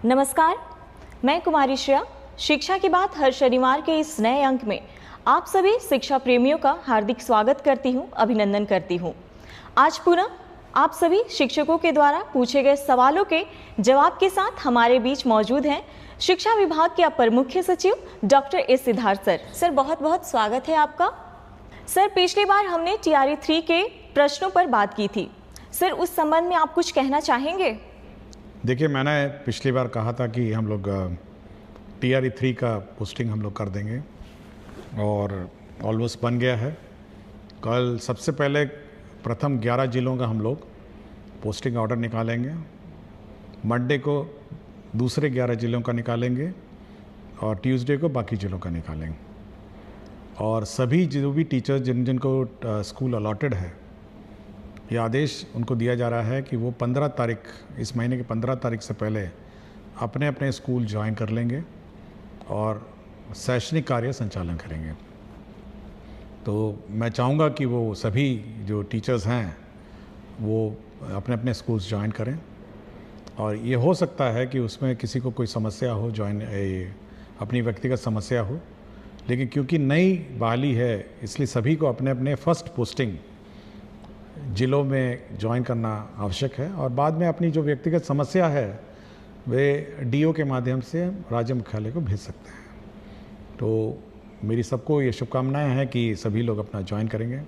नमस्कार, मैं कुमारी श्रेया। शिक्षा की बात हर शनिवार के इस नए अंक में आप सभी शिक्षा प्रेमियों का हार्दिक स्वागत करती हूं, अभिनंदन करती हूं। आज पुनः आप सभी शिक्षकों के द्वारा पूछे गए सवालों के जवाब के साथ हमारे बीच मौजूद हैं शिक्षा विभाग के अपर मुख्य सचिव doctor S Siddharth sir. Sir, बहुत बहुत स्वागत है आपका। सर, पिछली बार हमने TRE 3 के प्रश्नों पर बात की थी। सर, उस संबंध में आप कुछ कहना चाहेंगे? देखिए, मैंने पिछली बार कहा था कि हम लोग TRE 3 का पोस्टिंग हम लोग कर देंगे और ऑलमोस्ट बन गया है। कल सबसे पहले प्रथम 11 जिलों का हम लोग पोस्टिंग ऑर्डर निकालेंगे। मंडे को दूसरे 11 जिलों का निकालेंगे और ट्यूसडे को बाकी जिलों का निकालेंगे। और सभी जो भी टीचर्स जिनको स्कूल अलॉटेड है, ये आदेश उनको दिया जा रहा है कि वो 15 तारीख, इस महीने की 15 तारीख से पहले अपने अपने स्कूल ज्वाइन कर लेंगे और शैक्षणिक कार्य संचालन करेंगे। तो मैं चाहूँगा कि वो सभी जो टीचर्स हैं वो अपने अपने स्कूल्स ज्वाइन करें। और ये हो सकता है कि उसमें किसी को कोई समस्या हो, अपनी व्यक्तिगत समस्या हो, लेकिन क्योंकि नई बहाली है इसलिए सभी को अपने अपने फर्स्ट पोस्टिंग जिलों में ज्वाइन करना आवश्यक है और बाद में अपनी जो व्यक्तिगत समस्या है वे DO के माध्यम से राज्य मुख्यालय को भेज सकते हैं। तो मेरी सबको ये शुभकामनाएं हैं कि सभी लोग अपना ज्वाइन करेंगे।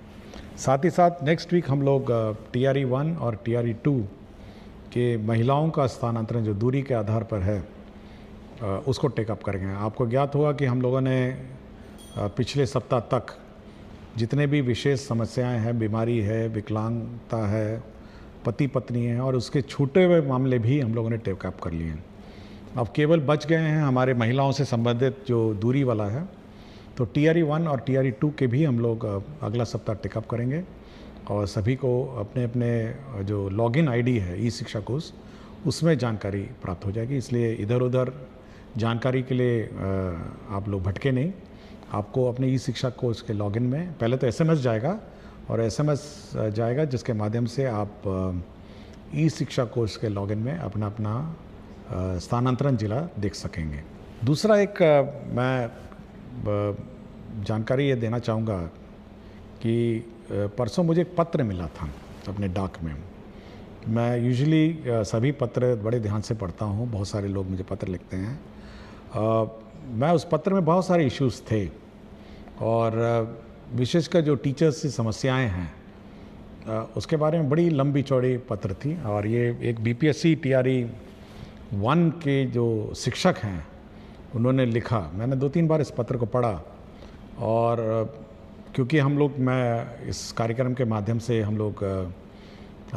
साथ ही साथ नेक्स्ट वीक हम लोग TRE 1 और TRE 2 के महिलाओं का स्थानांतरण जो दूरी के आधार पर है उसको टेकअप करेंगे। आपको ज्ञात होगा कि हम लोगों ने पिछले सप्ताह तक जितने भी विशेष समस्याएं हैं, बीमारी है, विकलांगता है, पति पत्नी है और उसके छूटे हुए मामले भी हम लोगों ने टेकअप कर लिए हैं। अब केवल बच गए हैं हमारे महिलाओं से संबंधित जो दूरी वाला है। तो TRE 1 और TRE 2 के भी हम लोग अगला सप्ताह टेकअप करेंगे और सभी को अपने अपने जो लॉगिन ID है ई-शिक्षा कोर्स, उसमें जानकारी प्राप्त हो जाएगी। इसलिए इधर उधर जानकारी के लिए आप लोग भटके नहीं। आपको अपने ई-शिक्षा कोर्स के लॉगिन में पहले तो SMS जाएगा और SMS जाएगा जिसके माध्यम से आप ई-शिक्षा कोर्स के लॉगिन में अपना अपना स्थानांतरण जिला देख सकेंगे। दूसरा एक मैं जानकारी ये देना चाहूँगा कि परसों मुझे एक पत्र मिला था अपने डाक में। मैं यूजुअली सभी पत्र बड़े ध्यान से पढ़ता हूँ, बहुत सारे लोग मुझे पत्र लिखते हैं। मैं उस पत्र में बहुत सारे इश्यूज़ थे और विशेषकर जो टीचर्स की समस्याएं हैं उसके बारे में बड़ी लंबी चौड़ी पत्र थी। और ये एक BPSC TRE 1 के जो शिक्षक हैं उन्होंने लिखा। मैंने 2-3 बार इस पत्र को पढ़ा और क्योंकि मैं इस कार्यक्रम के माध्यम से हम लोग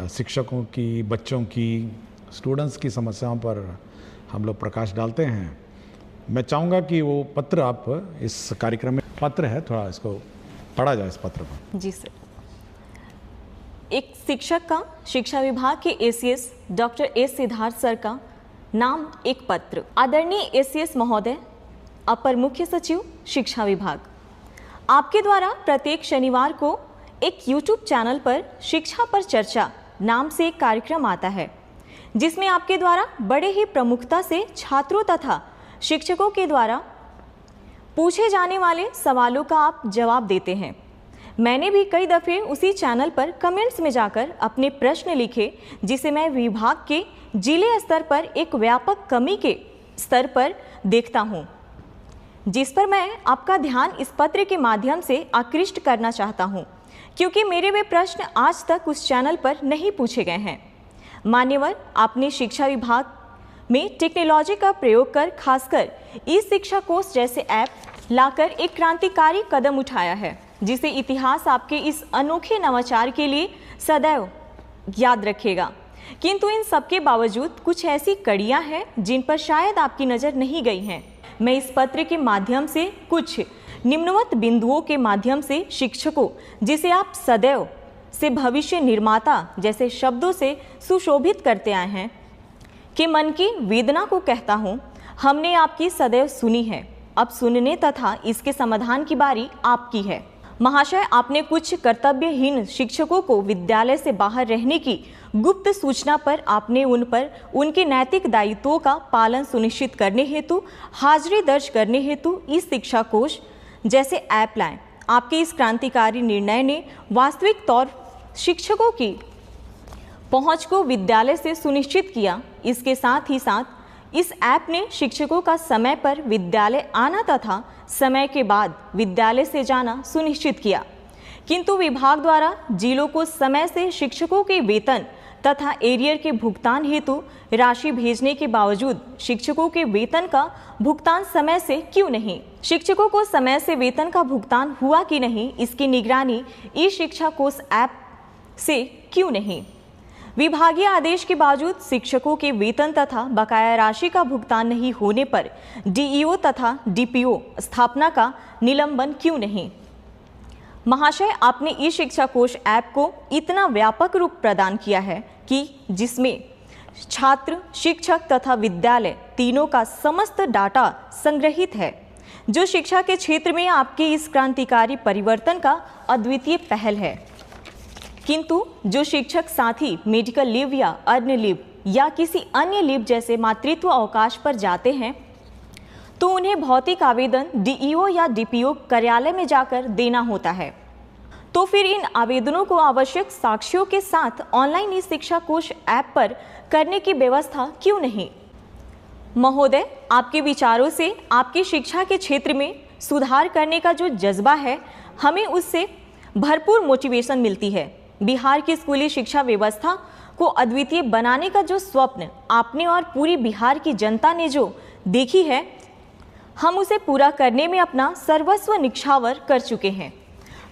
शिक्षकों की, बच्चों की, स्टूडेंट्स की समस्याओं पर हम लोग प्रकाश डालते हैं। मैं चाहूँगा कि वो पत्र आप इस कार्यक्रम में पत्र है, थोड़ा इसको पढ़ा जाए इस पत्र को। जी सर। एक शिक्षक का शिक्षा विभाग के ACS doctor S Siddharth sir का नाम एक पत्र। आदरणीय ACS महोदय, अपर मुख्य सचिव शिक्षा विभाग, आपके द्वारा प्रत्येक शनिवार को एक YouTube चैनल पर शिक्षा पर चर्चा नाम से एक कार्यक्रम आता है जिसमें आपके द्वारा बड़े ही प्रमुखता से छात्रों तथा शिक्षकों के द्वारा पूछे जाने वाले सवालों का आप जवाब देते हैं। मैंने भी कई दफ़े उसी चैनल पर कमेंट्स में जाकर अपने प्रश्न लिखे जिसे मैं विभाग के जिले स्तर पर एक व्यापक कमी के स्तर पर देखता हूं, जिस पर मैं आपका ध्यान इस पत्र के माध्यम से आकृष्ट करना चाहता हूं क्योंकि मेरे वे प्रश्न आज तक उस चैनल पर नहीं पूछे गए हैं। मान्यवर, आपने शिक्षा विभाग में टेक्नोलॉजी का प्रयोग कर खासकर ई-शिक्षा कोर्स जैसे ऐप लाकर एक क्रांतिकारी कदम उठाया है जिसे इतिहास आपके इस अनोखे नवाचार के लिए सदैव याद रखेगा। किंतु इन सबके बावजूद कुछ ऐसी कड़ियां हैं जिन पर शायद आपकी नज़र नहीं गई हैं। मैं इस पत्र के माध्यम से कुछ निम्नवत बिंदुओं के माध्यम से शिक्षकों, जिसे आप सदैव से भविष्य निर्माता जैसे शब्दों से सुशोभित करते आए हैं, के मन की वेदना को कहता हूं। हमने आपकी सदैव सुनी है, अब सुनने तथा इसके समाधान की बारी आपकी है। महाशय, आपने कुछ कर्तव्यहीन शिक्षकों को विद्यालय से बाहर रहने की गुप्त सूचना पर आपने उन पर उनके नैतिक दायित्वों का पालन सुनिश्चित करने हेतु हाजिरी दर्ज करने हेतु ई शिक्षा कोश जैसे ऐप लाएं। आपके इस क्रांतिकारी निर्णय ने वास्तविक तौर शिक्षकों की पहुंच को विद्यालय से सुनिश्चित किया। इसके साथ ही साथ इस ऐप ने शिक्षकों का समय पर विद्यालय आना तथा समय के बाद विद्यालय से जाना सुनिश्चित किया। किंतु विभाग द्वारा जिलों को समय से शिक्षकों के वेतन तथा एरियर के भुगतान हेतु राशि भेजने के बावजूद शिक्षकों के वेतन का भुगतान समय से क्यों नहीं? शिक्षकों को समय से वेतन का भुगतान हुआ कि नहीं, इसकी निगरानी ई शिक्षा कोष ऐप से क्यों नहीं? विभागीय आदेश के बावजूद शिक्षकों के वेतन तथा बकाया राशि का भुगतान नहीं होने पर डीईओ तथा डीपीओ स्थापना का निलंबन क्यों नहीं? महाशय, आपने ई शिक्षा कोष ऐप को इतना व्यापक रूप प्रदान किया है कि जिसमें छात्र, शिक्षक तथा विद्यालय तीनों का समस्त डाटा संग्रहित है, जो शिक्षा के क्षेत्र में आपके इस क्रांतिकारी परिवर्तन का अद्वितीय पहल है। किंतु जो शिक्षक साथी मेडिकल लीव या अर्न लीव या किसी अन्य लीव जैसे मातृत्व अवकाश पर जाते हैं तो उन्हें भौतिक आवेदन डीईओ या डीपीओ कार्यालय में जाकर देना होता है। तो फिर इन आवेदनों को आवश्यक साक्ष्यों के साथ ऑनलाइन ई शिक्षा कोष ऐप पर करने की व्यवस्था क्यों नहीं? महोदय, आपके विचारों से आपकी शिक्षा के क्षेत्र में सुधार करने का जो जज्बा है, हमें उससे भरपूर मोटिवेशन मिलती है। बिहार की स्कूली शिक्षा व्यवस्था को अद्वितीय बनाने का जो स्वप्न आपने और पूरी बिहार की जनता ने जो देखी है, हम उसे पूरा करने में अपना सर्वस्व निछावर कर चुके हैं।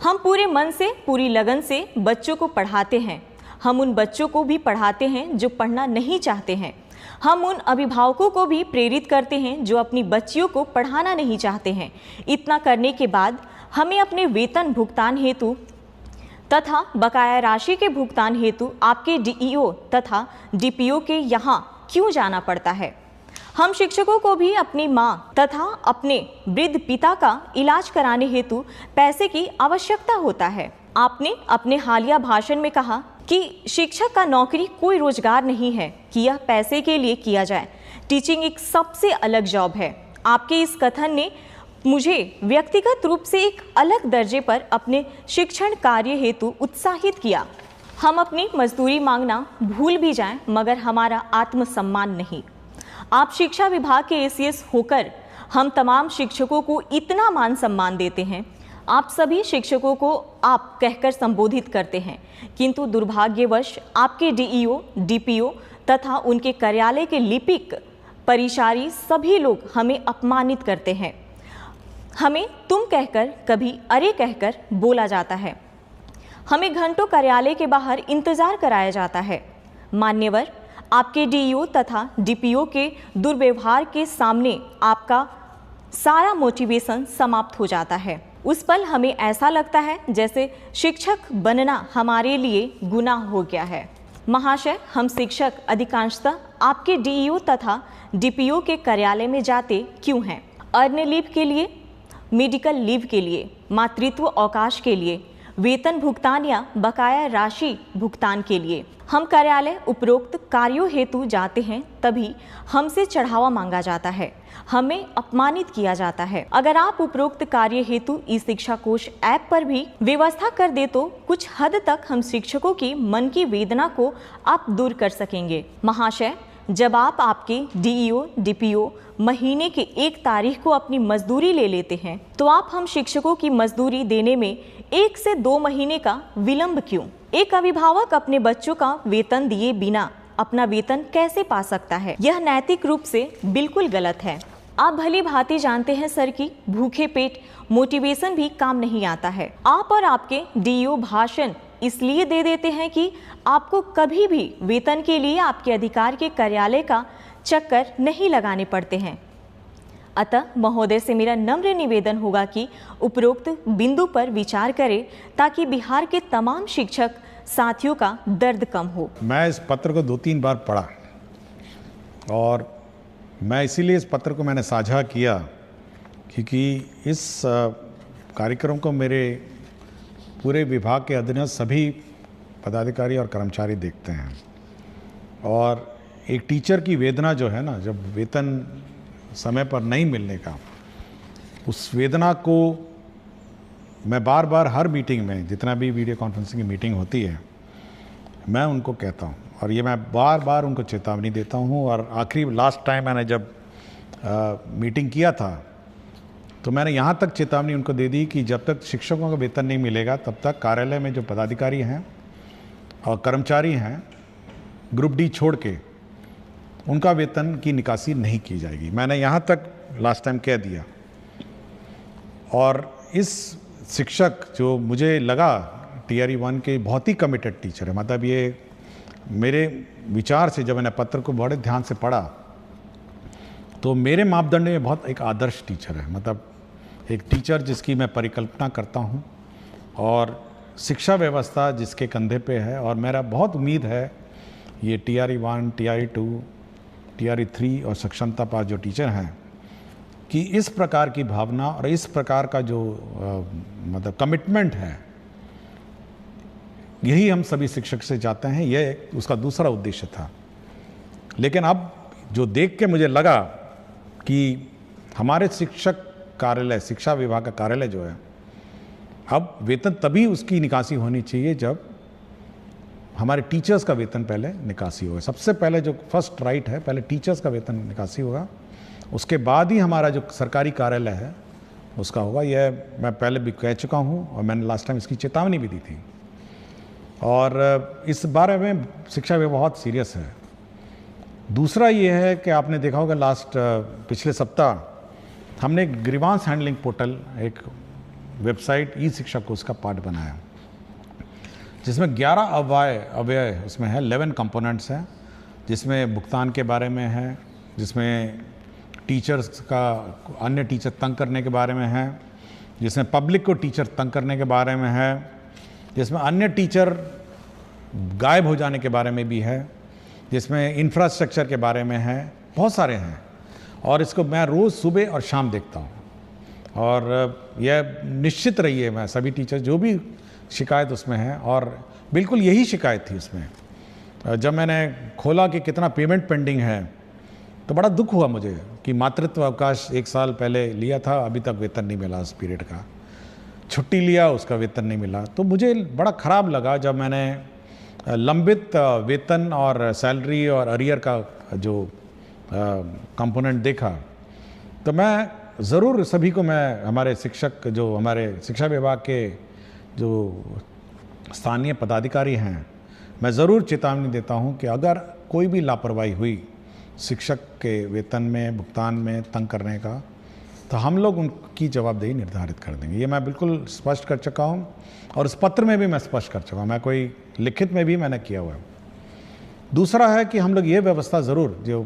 हम पूरे मन से, पूरी लगन से बच्चों को पढ़ाते हैं। हम उन बच्चों को भी पढ़ाते हैं जो पढ़ना नहीं चाहते हैं। हम उन अभिभावकों को भी प्रेरित करते हैं जो अपनी बच्चियों को पढ़ाना नहीं चाहते हैं। इतना करने के बाद हमें अपने वेतन भुगतान हेतु तथा बकाया राशि के भुगतान हेतु आपके डीईओ तथा डीपीओ के यहाँ क्यों जाना पड़ता है? हम शिक्षकों को भी अपनी माँ तथा अपने वृद्ध पिता का इलाज कराने हेतु पैसे की आवश्यकता होता है। आपने अपने हालिया भाषण में कहा कि शिक्षक का नौकरी कोई रोजगार नहीं है कि यह पैसे के लिए किया जाए। टीचिंग एक सबसे अलग जॉब है। आपके इस कथन ने मुझे व्यक्तिगत रूप से एक अलग दर्जे पर अपने शिक्षण कार्य हेतु उत्साहित किया। हम अपनी मजदूरी मांगना भूल भी जाएं, मगर हमारा आत्मसम्मान नहीं। आप शिक्षा विभाग के एसीएस होकर हम तमाम शिक्षकों को इतना मान सम्मान देते हैं। आप सभी शिक्षकों को आप कहकर संबोधित करते हैं, किंतु दुर्भाग्यवश आपके डीईओ, डीपीओ तथा उनके कार्यालय के लिपिक, परिचारी सभी लोग हमें अपमानित करते हैं। हमें तुम कहकर, कभी अरे कहकर बोला जाता है। हमें घंटों कार्यालय के बाहर इंतजार कराया जाता है। मान्यवर, आपके डीईओ तथा डीपीओ के दुर्व्यवहार के सामने आपका सारा मोटिवेशन समाप्त हो जाता है। उस पल हमें ऐसा लगता है जैसे शिक्षक बनना हमारे लिए गुनाह हो गया है। महाशय, हम शिक्षक अधिकांशतः आपके डीईओ तथा डीपीओ के कार्यालय में जाते क्यों हैं? अर्न लीव के लिए, मेडिकल लीव के लिए, मातृत्व अवकाश के लिए, वेतन भुगतान या बकाया राशि भुगतान के लिए। हम कार्यालय उपरोक्त कार्यों हेतु जाते हैं, तभी हमसे चढ़ावा मांगा जाता है, हमें अपमानित किया जाता है। अगर आप उपरोक्त कार्य हेतु ई शिक्षा कोष ऐप पर भी व्यवस्था कर दे तो कुछ हद तक हम शिक्षकों की मन की वेदना को आप दूर कर सकेंगे। महाशय, जब आप आपके डीईओ, डीपीओ महीने के 1 तारीख को अपनी मजदूरी ले लेते हैं, तो आप हम शिक्षकों की मजदूरी देने में 1 से 2 महीने का विलंब क्यों? एक अभिभावक अपने बच्चों का वेतन दिए बिना अपना वेतन कैसे पा सकता है? यह नैतिक रूप से बिल्कुल गलत है। आप भली भांति जानते हैं सर कि भूखे पेट मोटिवेशन भी काम नहीं आता है। आप और आपके डीईओ भाषण इसलिए दे देते हैं कि आपको कभी भी वेतन के लिए आपके अधिकार के कार्यालय का चक्कर नहीं लगाने पड़ते हैं। अतः महोदय से मेरा नम्र निवेदन होगा कि उपरोक्त बिंदु पर विचार करें ताकि बिहार के तमाम शिक्षक साथियों का दर्द कम हो। मैं इस पत्र को 2-3 बार पढ़ा और मैं इसीलिए इस पत्र को मैंने साझा किया क्योंकि इस कार्यक्रम को मेरे पूरे विभाग के अधीनस्थ सभी पदाधिकारी और कर्मचारी देखते हैं। और एक टीचर की वेदना जो है ना, जब वेतन समय पर नहीं मिलने का, उस वेदना को मैं बार बार हर मीटिंग में, जितना भी वीडियो कॉन्फ्रेंसिंग की मीटिंग होती है, मैं उनको कहता हूँ और ये मैं बार बार उनको चेतावनी देता हूँ। और आखिरी लास्ट टाइम मैंने जब मीटिंग किया था तो मैंने यहाँ तक चेतावनी उनको दे दी कि जब तक शिक्षकों का वेतन नहीं मिलेगा तब तक कार्यालय में जो पदाधिकारी हैं और कर्मचारी हैं, ग्रुप डी छोड़ के, उनका वेतन की निकासी नहीं की जाएगी। मैंने यहाँ तक लास्ट टाइम कह दिया। और इस शिक्षक जो मुझे लगा TRE 1 के बहुत ही कमिटेड टीचर है, मतलब ये मेरे विचार से जब मैंने पत्र को बड़े ध्यान से पढ़ा तो मेरे मापदंड में बहुत एक आदर्श टीचर है, मतलब एक टीचर जिसकी मैं परिकल्पना करता हूँ और शिक्षा व्यवस्था जिसके कंधे पे है। और मेरा बहुत उम्मीद है ये TRE 1, TRE 2, TRE 3 और सक्षमता पास जो टीचर हैं कि इस प्रकार की भावना और इस प्रकार का जो मतलब कमिटमेंट है, यही हम सभी शिक्षक से चाहते हैं। यह उसका दूसरा उद्देश्य था। लेकिन अब जो देख के मुझे लगा कि हमारे शिक्षक कार्यालय, शिक्षा विभाग का कार्यालय जो है, अब वेतन तभी उसकी निकासी होनी चाहिए जब हमारे टीचर्स का वेतन पहले निकासी होगा। सबसे पहले जो फर्स्ट राइट है, पहले टीचर्स का वेतन निकासी होगा, उसके बाद ही हमारा जो सरकारी कार्यालय है उसका होगा। यह मैं पहले भी कह चुका हूँ और मैंने लास्ट टाइम इसकी चेतावनी भी दी थी। और इस बारे में शिक्षा विभाग बहुत सीरियस है। दूसरा ये है कि आपने देखा होगा पिछले सप्ताह हमने एक ग्रीवांस हैंडलिंग पोर्टल, एक वेबसाइट ई शिक्षा कोर्स का पार्ट बनाया, जिसमें 11 अव्यय उसमें है, 11 कंपोनेंट्स हैं, जिसमें भुगतान के बारे में है, जिसमें टीचर्स का अन्य टीचर तंग करने के बारे में है, जिसमें पब्लिक को टीचर तंग करने के बारे में है, जिसमें अन्य टीचर गायब हो जाने के बारे में भी है, जिसमें इंफ्रास्ट्रक्चर के बारे में है, बहुत सारे हैं। और इसको मैं रोज़ सुबह और शाम देखता हूँ। और यह निश्चित रही है, मैं सभी टीचर जो भी शिकायत उसमें है, और बिल्कुल यही शिकायत थी उसमें। जब मैंने खोला कि कितना पेमेंट पेंडिंग है तो बड़ा दुख हुआ मुझे कि मातृत्व अवकाश 1 साल पहले लिया था, अभी तक वेतन नहीं मिला उस पीरियड का। छुट्टी लिया, उसका वेतन नहीं मिला। तो मुझे बड़ा ख़राब लगा जब मैंने लंबित वेतन और सैलरी और अरियर का जो कंपोनेंट देखा। तो मैं ज़रूर सभी को, मैं हमारे शिक्षक, जो हमारे शिक्षा विभाग के जो स्थानीय पदाधिकारी हैं, मैं ज़रूर चेतावनी देता हूं कि अगर कोई भी लापरवाही हुई शिक्षक के वेतन में, भुगतान में, तंग करने का, तो हम लोग उनकी जवाबदेही निर्धारित कर देंगे। ये मैं बिल्कुल स्पष्ट कर चुका हूं और इस पत्र में भी मैं स्पष्ट कर चुका हूं, मैं कोई लिखित में भी मैंने किया हुआ है। दूसरा है कि हम लोग ये व्यवस्था ज़रूर जो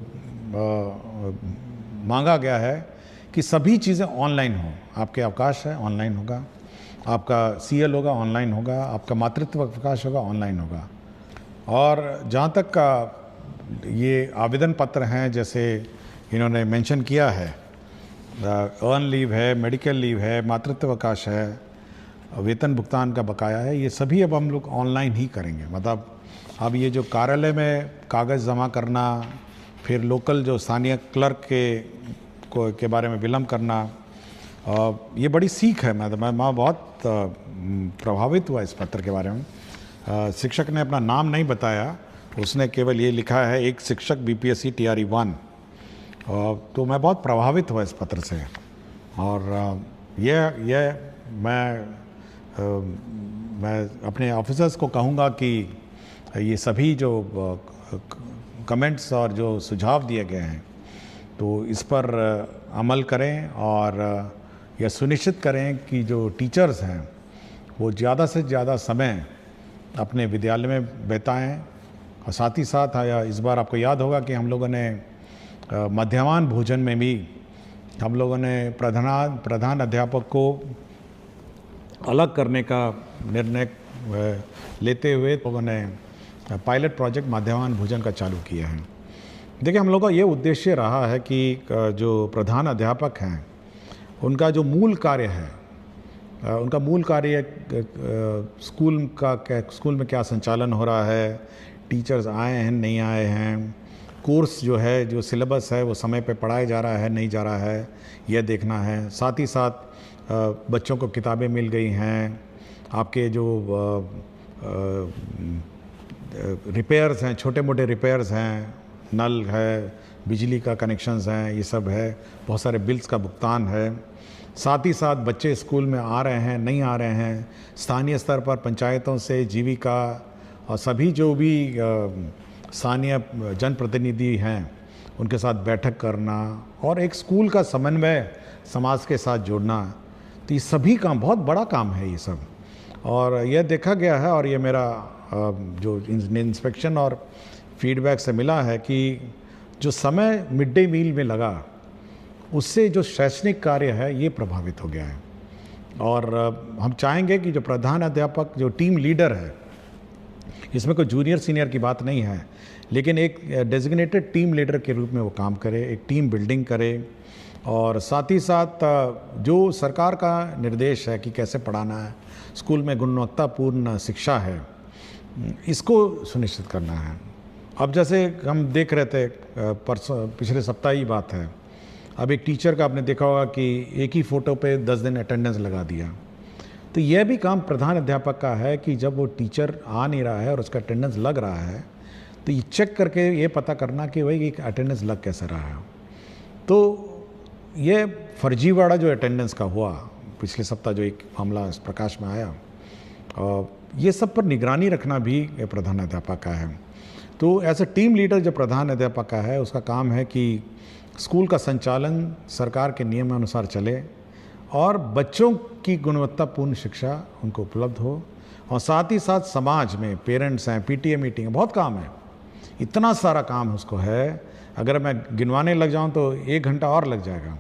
मांगा गया है कि सभी चीज़ें ऑनलाइन हो। आपके अवकाश है, ऑनलाइन होगा, आपका CL होगा, ऑनलाइन होगा, आपका मातृत्व अवकाश होगा, ऑनलाइन होगा। और जहाँ तक का ये आवेदन पत्र हैं, जैसे इन्होंने मेंशन किया है, अर्न लीव है, मेडिकल लीव है, मातृत्व अवकाश है, वेतन भुगतान का बकाया है, ये सभी अब हम लोग ऑनलाइन ही करेंगे। मतलब अब ये जो कार्यालय में कागज़ जमा करना, फिर लोकल जो स्थानीय क्लर्क के बारे में विलम्ब करना, ये बड़ी सीख है। मैं बहुत प्रभावित हुआ इस पत्र के बारे में। शिक्षक ने अपना नाम नहीं बताया, उसने केवल ये लिखा है, एक शिक्षक BPSC TRE 1। तो मैं बहुत प्रभावित हुआ इस पत्र से। और यह मैं अपने ऑफिसर्स को कहूँगा कि ये सभी जो कमेंट्स और जो सुझाव दिए गए हैं, तो इस पर अमल करें और यह सुनिश्चित करें कि जो टीचर्स हैं वो ज़्यादा से ज़्यादा समय अपने विद्यालय में बिताएं। और साथ ही साथ इस बार आपको याद होगा कि हम लोगों ने मध्याह्न भोजन में भी हम लोगों ने प्रधान अध्यापक को अलग करने का निर्णय लेते हुए लोगों ने पायलट प्रोजेक्ट मध्याह्न भोजन का चालू किया है। देखिए, हम लोगों का ये उद्देश्य रहा है कि जो प्रधान अध्यापक हैं उनका जो मूल कार्य है उनका मूल कार्य स्कूल में क्या संचालन हो रहा है, टीचर्स आए हैं नहीं आए हैं, कोर्स जो है, जो सिलेबस है वो समय पे पढ़ाया जा रहा है नहीं जा रहा है, यह देखना है। साथ ही साथ बच्चों को किताबें मिल गई हैं, आपके जो रिपेयर्स हैं, छोटे मोटे रिपेयर्स हैं, नल है, बिजली का कनेक्शंस हैं, ये सब है, बहुत सारे बिल्स का भुगतान है। साथ ही साथ बच्चे स्कूल में आ रहे हैं नहीं आ रहे हैं, स्थानीय स्तर पर पंचायतों से जीविका और सभी जो भी स्थानीय जनप्रतिनिधि हैं उनके साथ बैठक करना और एक स्कूल का समन्वय समाज के साथ जोड़ना, तो ये सभी काम बहुत बड़ा काम है ये सब। और यह देखा गया है और ये मेरा जो इंस्पेक्शन और फीडबैक से मिला है कि जो समय मिड डे मील में लगा उससे जो शैक्षणिक कार्य है ये प्रभावित हो गया है। और हम चाहेंगे कि जो प्रधान अध्यापक, जो टीम लीडर है, इसमें कोई जूनियर सीनियर की बात नहीं है, लेकिन एक डेजिग्नेटेड टीम लीडर के रूप में वो काम करे, एक टीम बिल्डिंग करे और साथ ही साथ जो सरकार का निर्देश है कि कैसे पढ़ाना है, स्कूल में गुणवत्तापूर्ण शिक्षा है, इसको सुनिश्चित करना है। अब जैसे हम देख रहे थे पिछले सप्ताह ही बात है, अब एक टीचर का आपने देखा होगा कि एक ही फ़ोटो पे 10 दिन अटेंडेंस लगा दिया। तो यह भी काम प्रधान अध्यापक का है कि जब वो टीचर आ नहीं रहा है और उसका अटेंडेंस लग रहा है तो ये चेक करके ये पता करना कि भाई अटेंडेंस लग कैसे रहा है। तो ये फर्जीवाड़ा जो अटेंडेंस का हुआ पिछले सप्ताह, जो एक मामला प्रकाश में आया, ये सब पर निगरानी रखना भी प्रधान अध्यापक का है। तो ऐसे टीम लीडर जो प्रधान अध्यापक का है, उसका काम है कि स्कूल का संचालन सरकार के नियमानुसार चले और बच्चों की गुणवत्तापूर्ण शिक्षा उनको उपलब्ध हो। और साथ ही साथ समाज में पेरेंट्स हैं, पीटीए मीटिंग है, बहुत काम है, इतना सारा काम उसको है, अगर मैं गिनवाने लग जाऊं तो 1 घंटा और लग जाएगा।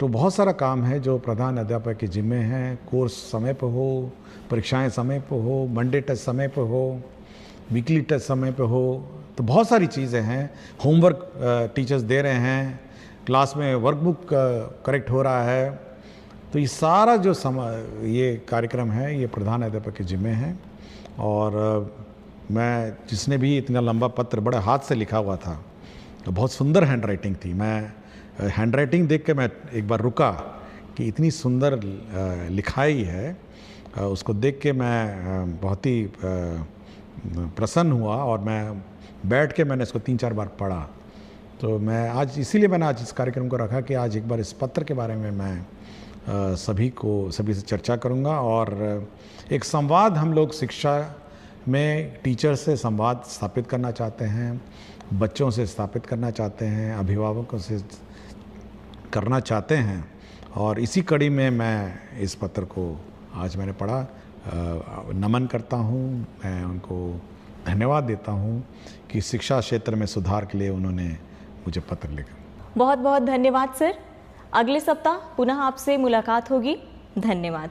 तो बहुत सारा काम है जो प्रधान अध्यापक के जिम्मे हैं। कोर्स समय पर हो, परीक्षाएं समय पर हो, मंडे टेस्ट समय पर हो, वीकली टेस्ट समय पे हो, तो बहुत सारी चीज़ें हैं। होमवर्क टीचर्स दे रहे हैं, क्लास में वर्कबुक करेक्ट हो रहा है। तो ये सारा जो ये कार्यक्रम है ये प्रधान अध्यापक के जिम्मे है। और मैं जिसने भी इतना लंबा पत्र बड़े हाथ से लिखा हुआ था, तो बहुत सुंदर हैंड राइटिंग थी। मैं हैंड राइटिंग देख के मैं एक बार रुका कि इतनी सुंदर लिखाई है, उसको देख के मैं बहुत ही प्रसन्न हुआ और मैं बैठ के मैंने इसको 3-4 बार पढ़ा। तो मैं आज इसीलिए मैंने आज इस कार्यक्रम को रखा कि आज एक बार इस पत्र के बारे में मैं सभी से चर्चा करूंगा। और एक संवाद हम लोग शिक्षा में टीचर से संवाद स्थापित करना चाहते हैं, बच्चों से स्थापित करना चाहते हैं, अभिभावकों से करना चाहते हैं। और इसी कड़ी में मैं इस पत्र को आज मैंने पढ़ा, नमन करता हूँ, मैं उनको धन्यवाद देता हूँ कि शिक्षा क्षेत्र में सुधार के लिए उन्होंने मुझे पत्र लिखा। बहुत बहुत धन्यवाद सर। अगले सप्ताह पुनः आपसे मुलाकात होगी। धन्यवाद।